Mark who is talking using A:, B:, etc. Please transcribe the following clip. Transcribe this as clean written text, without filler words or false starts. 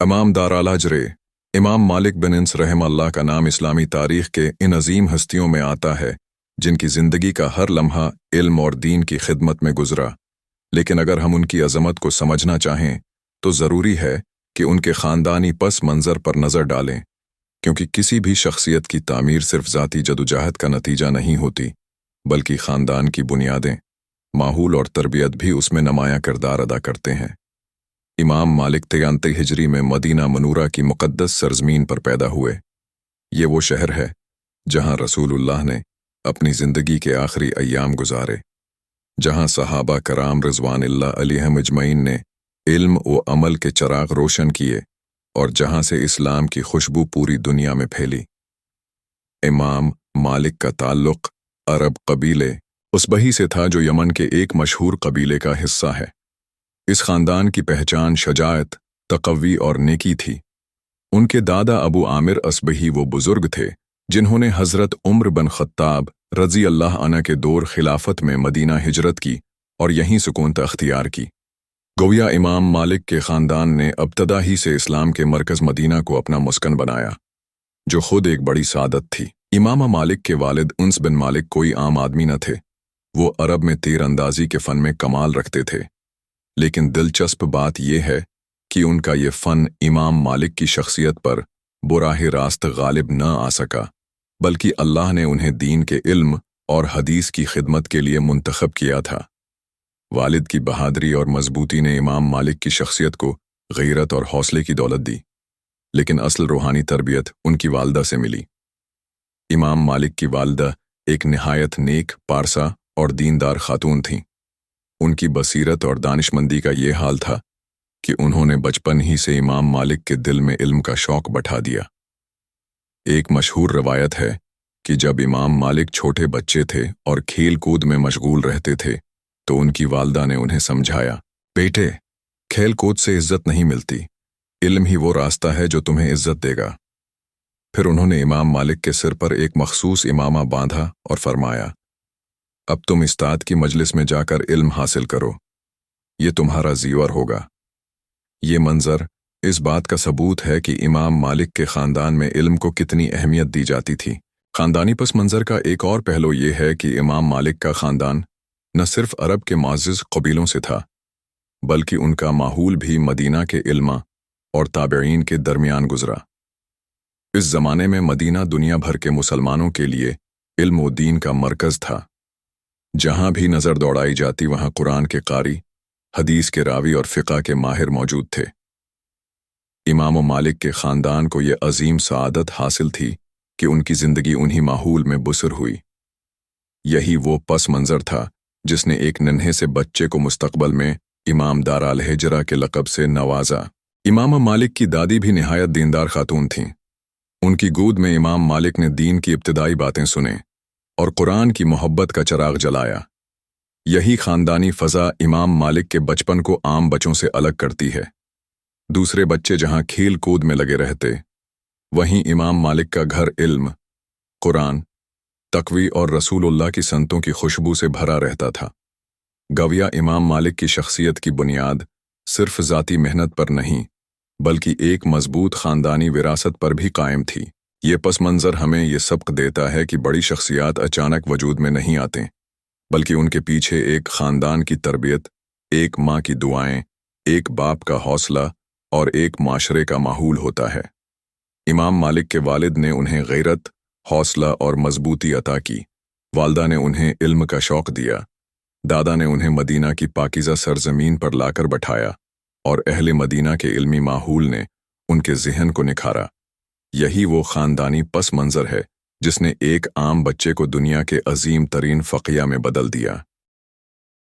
A: इमाम दाराल हिज्र इमाम मालिक बिन अनस रहमहुल्लाह का नाम इस्लामी तारीख के इन अजीम हस्तियों में आता है जिनकी ज़िंदगी का हर लम्हा इल्म और दीन की खिदमत में गुजरा। लेकिन अगर हम उनकी अज़मत को समझना चाहें तो ज़रूरी है कि उनके ख़ानदानी पस मंज़र पर नज़र डालें, क्योंकि किसी भी शख्सियत की तामीर सिर्फ ज़ाती जदोजहद का नतीजा नहीं होती, बल्कि ख़ानदान की बुनियादें, माहौल और तरबियत भी उसमें नुमायाँ किरदार अदा करते हैं। इमाम मालिक 93 हिजरी में मदीना मनूरा की मुक़द्दस सरज़मीन पर पैदा हुए। ये वो शहर है जहाँ रसूलुल्लाह ने अपनी ज़िंदगी के आखिरी अय्याम गुजारे, जहाँ सहाबा कराम रिज़वानुल्लाह अलैहिम अजमईन ने इल्म व अमल के चराग रोशन किए और जहाँ से इस्लाम की खुशबू पूरी दुनिया में फैली। इमाम मालिक का ताल्लुक़ अरब कबीले उसबही से था जो यमन के एक मशहूर कबीले का हिस्सा है। इस ख़ानदान की पहचान शजाअत, तक़व्वी और नेकी थी। उनके दादा अबू आमिर असबही वो बुज़ुर्ग थे जिन्होंने हज़रत उमर बिन ख़त्ताब रज़ी अल्लाह अन्हु के दौर खिलाफत में मदीना हिजरत की और यहीं सुकूनत अख्तियार की। गोया इमाम मालिक के ख़ानदान ने अब्तदा ही से इस्लाम के मरकज़ मदीना को अपना मुस्कन बनाया, जो खुद एक बड़ी सादत थी। इमाम मालिक के वालिद उन्स बिन मालिक कोई आम आदमी न थे। वो अरब में तीर अंदाजी के फ़न में कमाल रखते थे, लेकिन दिलचस्प बात यह है कि उनका ये फ़न इमाम मालिक की शख्सियत पर बुराह रास्त गालिब न आ सका, बल्कि अल्लाह ने उन्हें दीन के इल्म और हदीस की खिदमत के लिए मुंतखब किया था। वालिद की बहादरी और मजबूती ने इमाम मालिक की शख्सियत को गैरत और हौसले की दौलत दी, लेकिन असल रूहानी तरबियत उनकी वालदा से मिली। इमाम मालिक की वालदा एक निहायत नेक, पारसा और दीनदार खातून थीं। उनकी बसीरत और दानिशमंदी का ये हाल था कि उन्होंने बचपन ही से इमाम मालिक के दिल में इल्म का शौक बैठा दिया। एक मशहूर रवायत है कि जब इमाम मालिक छोटे बच्चे थे और खेल कूद में मशगूल रहते थे तो उनकी वालदा ने उन्हें समझाया, बेटे, खेल कूद से इज्जत नहीं मिलती, इल्म ही वो रास्ता है जो तुम्हें इज्जत देगा। फिर उन्होंने इमाम मालिक के सिर पर एक मखसूस इमामा बांधा और फरमाया, अब तुम उस्ताद की मजलिस में जाकर इल्म हासिल करो, ये तुम्हारा ज़ीवर होगा। ये मंजर इस बात का सबूत है कि इमाम मालिक के ख़ानदान में इल्म को कितनी अहमियत दी जाती थी। ख़ानदानी पस मंज़र का एक और पहलू ये है कि इमाम मालिक का ख़ानदान न सिर्फ अरब के मुअज़्ज़ज़ क़बीलों से था, बल्कि उनका माहौल भी मदीना के इल्मा और ताबईन के दरमियान गुजरा। इस ज़माने में मदीना दुनिया भर के मुसलमानों के लिए इल्म व दीन का मरकज़ था। जहाँ भी नज़र दौड़ाई जाती वहाँ कुरान के कारी, हदीस के रावी और फ़िक़्ह के माहिर मौजूद थे। इमाम मालिक के ख़ानदान को ये अजीम सआदत हासिल थी कि उनकी ज़िंदगी उन्हीं माहौल में बसर हुई। यही वो पस मंज़र था जिसने एक नन्हे से बच्चे को मुस्तक़बल में इमाम दाराल हिजरा के लक़ब से नवाजा। इमाम मालिक की दादी भी निहायत दीनदार खातून थीं। उनकी गोद में इमाम मालिक ने दीन की इब्तिदाई बातें सुने और कुरान की मोहब्बत का चराग जलाया। यही ख़ानदानी फ़ज़ा इमाम मालिक के बचपन को आम बच्चों से अलग करती है। दूसरे बच्चे जहाँ खेल कूद में लगे रहते, वहीं इमाम मालिक का घर इल्म, कुरान, तक़वी और रसूलुल्लाह की संतों की खुशबू से भरा रहता था। गविया इमाम मालिक की शख्सियत की बुनियाद सिर्फ ज़ाती मेहनत पर नहीं, बल्कि एक मजबूत ख़ानदानी विरासत पर भी कायम थी। ये पस मंज़र हमें ये सबक देता है कि बड़ी शख्सियात अचानक वजूद में नहीं आते, बल्कि उनके पीछे एक ख़ानदान की तरबियत, एक माँ की दुआएं, एक बाप का हौसला और एक माशरे का माहौल होता है। इमाम मालिक के वालिद ने उन्हें गैरत, हौसला और मजबूती अता की। वालदा ने उन्हें इल्म का शौक़ दिया। दादा ने उन्हें मदीना की पाकीज़ा सरज़मीन पर लाकर बैठाया और अहले मदीना के इल्मी माहौल ने उनके ज़हन को निखारा। यही वो ख़ानदानी पस मंज़र है जिसने एक आम बच्चे को दुनिया के अजीम तरीन फ़क़िया में बदल दिया।